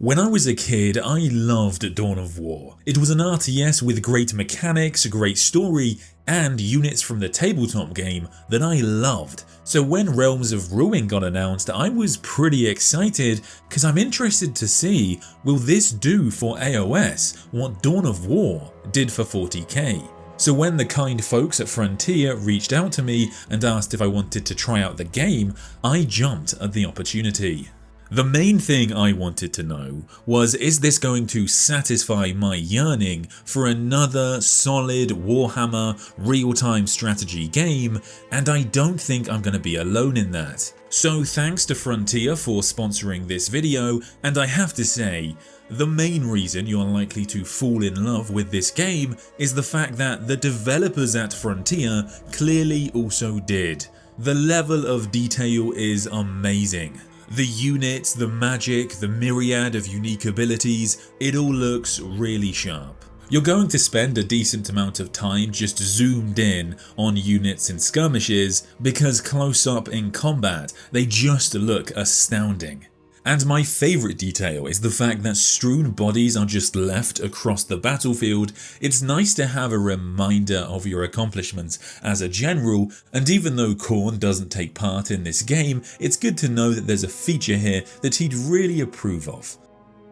When I was a kid, I loved Dawn of War. It was an RTS with great mechanics, great story, and units from the tabletop game that I loved. So when Realms of Ruin got announced, I was pretty excited because I'm interested to see, will this do for AOS what Dawn of War did for 40k? So when the kind folks at Frontier reached out to me and asked if I wanted to try out the game, I jumped at the opportunity. The main thing I wanted to know was, is this going to satisfy my yearning for another solid Warhammer real-time strategy game, and I don't think I'm going to be alone in that. So thanks to Frontier for sponsoring this video, and I have to say, the main reason you're likely to fall in love with this game is the fact that the developers at Frontier clearly also did. The level of detail is amazing. The units, the magic, the myriad of unique abilities, it all looks really sharp. You're going to spend a decent amount of time just zoomed in on units and skirmishes because close up in combat, they just look astounding. And my favourite detail is the fact that strewn bodies are just left across the battlefield. It's nice to have a reminder of your accomplishments as a general, and even though Khorne doesn't take part in this game, it's good to know that there's a feature here that he'd really approve of.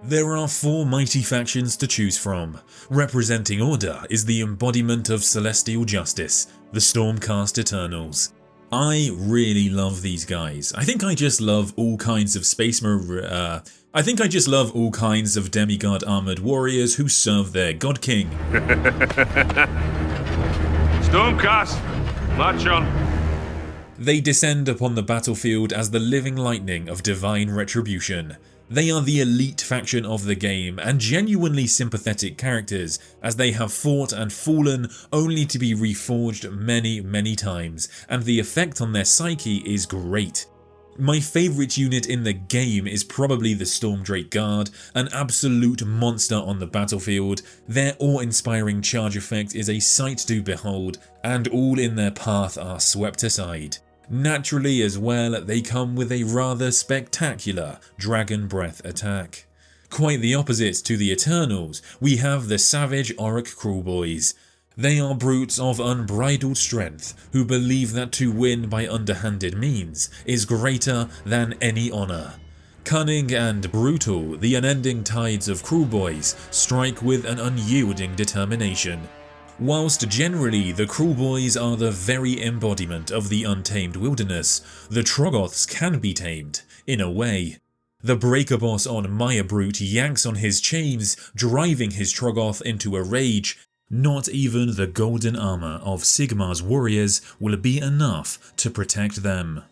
There are 4 mighty factions to choose from. Representing Order is the embodiment of celestial justice, the Stormcast Eternals. I really love these guys. I think I just love all kinds of demigod armored warriors who serve their god king. Stormcast, march on. They descend upon the battlefield as the living lightning of divine retribution. They are the elite faction of the game and genuinely sympathetic characters, as they have fought and fallen only to be reforged many times, and the effect on their psyche is great. My favourite unit in the game is probably the Stormdrake Guard, an absolute monster on the battlefield. Their awe-inspiring charge effect is a sight to behold, and all in their path are swept aside. Naturally as well, they come with a rather spectacular Dragon Breath attack. Quite the opposite to the Eternals, we have the savage Orc Crawlboys. They are brutes of unbridled strength who believe that to win by underhanded means is greater than any honour. Cunning and brutal, the unending tides of Crawlboys strike with an unyielding determination. Whilst generally the Crawlboys are the very embodiment of the untamed wilderness, the Troggoths can be tamed, in a way. The Breaker Boss on Maya Brute yanks on his chains, driving his Troggoth into a rage. Not even the golden armour of Sigmar's warriors will be enough to protect them.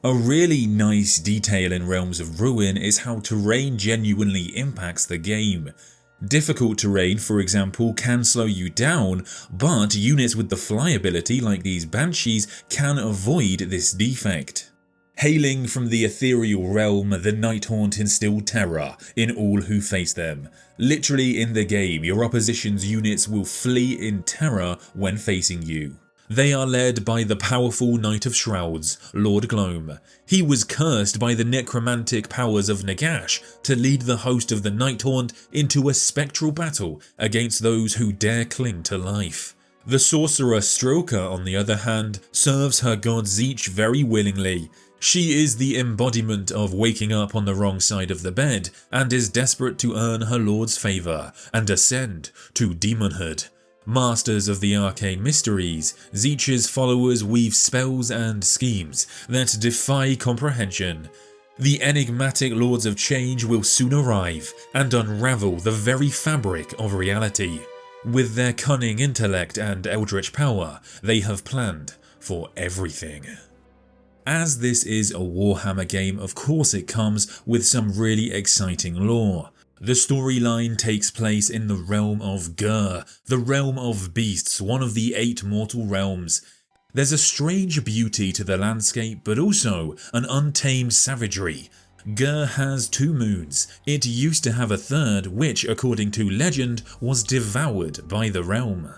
A really nice detail in Realms of Ruin is how terrain genuinely impacts the game. Difficult terrain, for example, can slow you down, but units with the fly ability like these Banshees can avoid this defect. Hailing from the ethereal realm, the Nighthaunt instilled terror in all who face them. Literally in the game, your opposition's units will flee in terror when facing you. They are led by the powerful Knight of Shrouds, Lord Glome. He was cursed by the necromantic powers of Nagash to lead the host of the Nighthaunt into a spectral battle against those who dare cling to life. The sorcerer Stroker, on the other hand, serves her god Zeech very willingly. She is the embodiment of waking up on the wrong side of the bed and is desperate to earn her lord's favour and ascend to demonhood. Masters of the arcane mysteries, Zeech's followers weave spells and schemes that defy comprehension. The enigmatic Lords of Change will soon arrive and unravel the very fabric of reality. With their cunning intellect and eldritch power, they have planned for everything. As this is a Warhammer game, of course it comes with some really exciting lore. The storyline takes place in the realm of Ghur, the realm of beasts, one of the 8 mortal realms. There's a strange beauty to the landscape, but also an untamed savagery. Ghur has 2 moons. It used to have a third, which, according to legend, was devoured by the realm.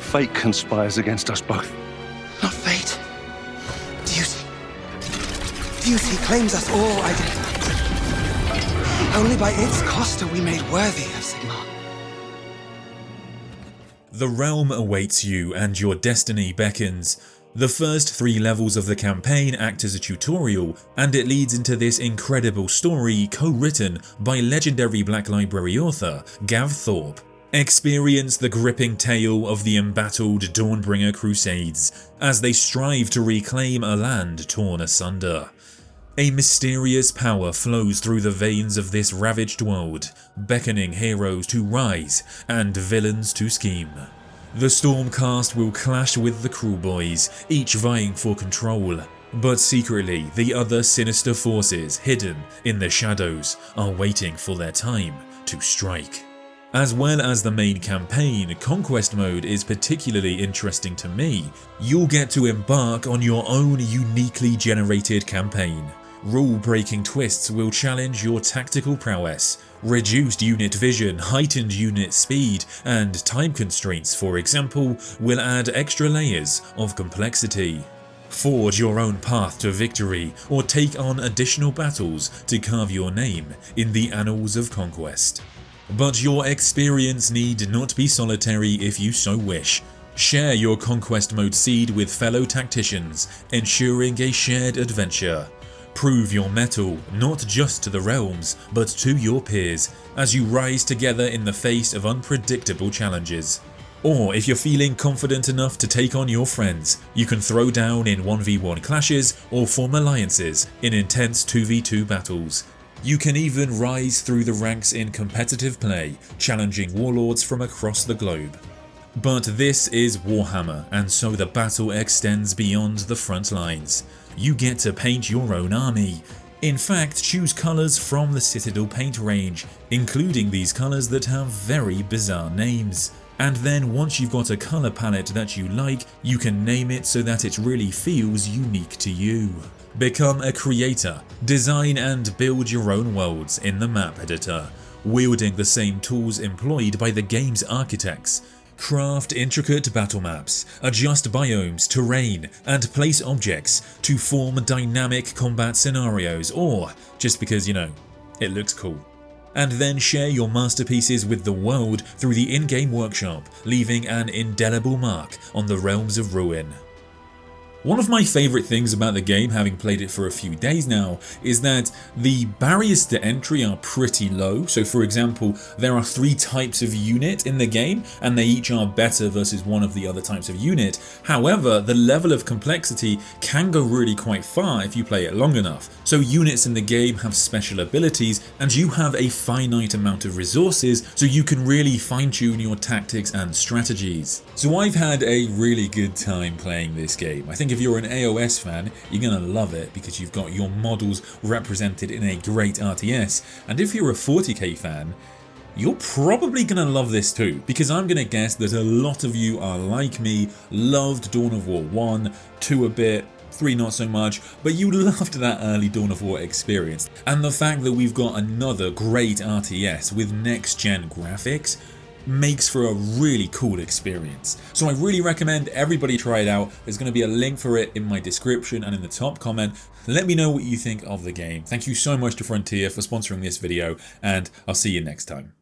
Fate conspires against us both. Not fate. Duty. Duty claims us all, I did. Only by its cost are we made worthy of Sigmar. The realm awaits you and your destiny beckons. The first 3 levels of the campaign act as a tutorial, and it leads into this incredible story co-written by legendary Black Library author Gav Thorpe. Experience the gripping tale of the embattled Dawnbringer Crusades as they strive to reclaim a land torn asunder. A mysterious power flows through the veins of this ravaged world, beckoning heroes to rise and villains to scheme. The Stormcast will clash with the Kruleboyz, each vying for control, but secretly the other sinister forces hidden in the shadows are waiting for their time to strike. As well as the main campaign, Conquest mode is particularly interesting to me. You'll get to embark on your own uniquely generated campaign. Rule-breaking twists will challenge your tactical prowess. Reduced unit vision, heightened unit speed, and time constraints, for example, will add extra layers of complexity. Forge your own path to victory, or take on additional battles to carve your name in the annals of Conquest. But your experience need not be solitary if you so wish. Share your Conquest mode seed with fellow tacticians, ensuring a shared adventure. Prove your mettle not just to the realms, but to your peers as you rise together in the face of unpredictable challenges. Or if you're feeling confident enough to take on your friends, you can throw down in 1v1 clashes or form alliances in intense 2v2 battles. You can even rise through the ranks in competitive play, challenging warlords from across the globe. But this is Warhammer, and so the battle extends beyond the front lines. You get to paint your own army. In fact, choose colours from the Citadel paint range, including these colours that have very bizarre names. And then once you've got a colour palette that you like, you can name it so that it really feels unique to you. Become a creator, design and build your own worlds in the map editor, wielding the same tools employed by the game's architects. Craft intricate battle maps, adjust biomes, terrain, and place objects to form dynamic combat scenarios, or just because, it looks cool. And then share your masterpieces with the world through the in-game workshop, leaving an indelible mark on the realms of ruin. One of my favourite things about the game, having played it for a few days now, is that the barriers to entry are pretty low. So for example, there are 3 types of unit in the game, and they each are better versus one of the other types of unit. However, the level of complexity can go really quite far if you play it long enough. So units in the game have special abilities, and you have a finite amount of resources, so you can really fine-tune your tactics and strategies. So I've had a really good time playing this game. I think if you're an AOS fan, you're gonna love it because you've got your models represented in a great RTS, and if you're a 40k fan, you're probably gonna love this too, because I'm gonna guess that a lot of you are like me, loved Dawn of War 1, 2 a bit, 3 not so much, but you loved that early Dawn of War experience. And the fact that we've got another great RTS with next gen graphics makes for a really cool experience. So I really recommend everybody try it out. There's going to be a link for it in my description and in the top comment. Let me know what you think of the game. Thank you so much to Frontier for sponsoring this video, and I'll see you next time.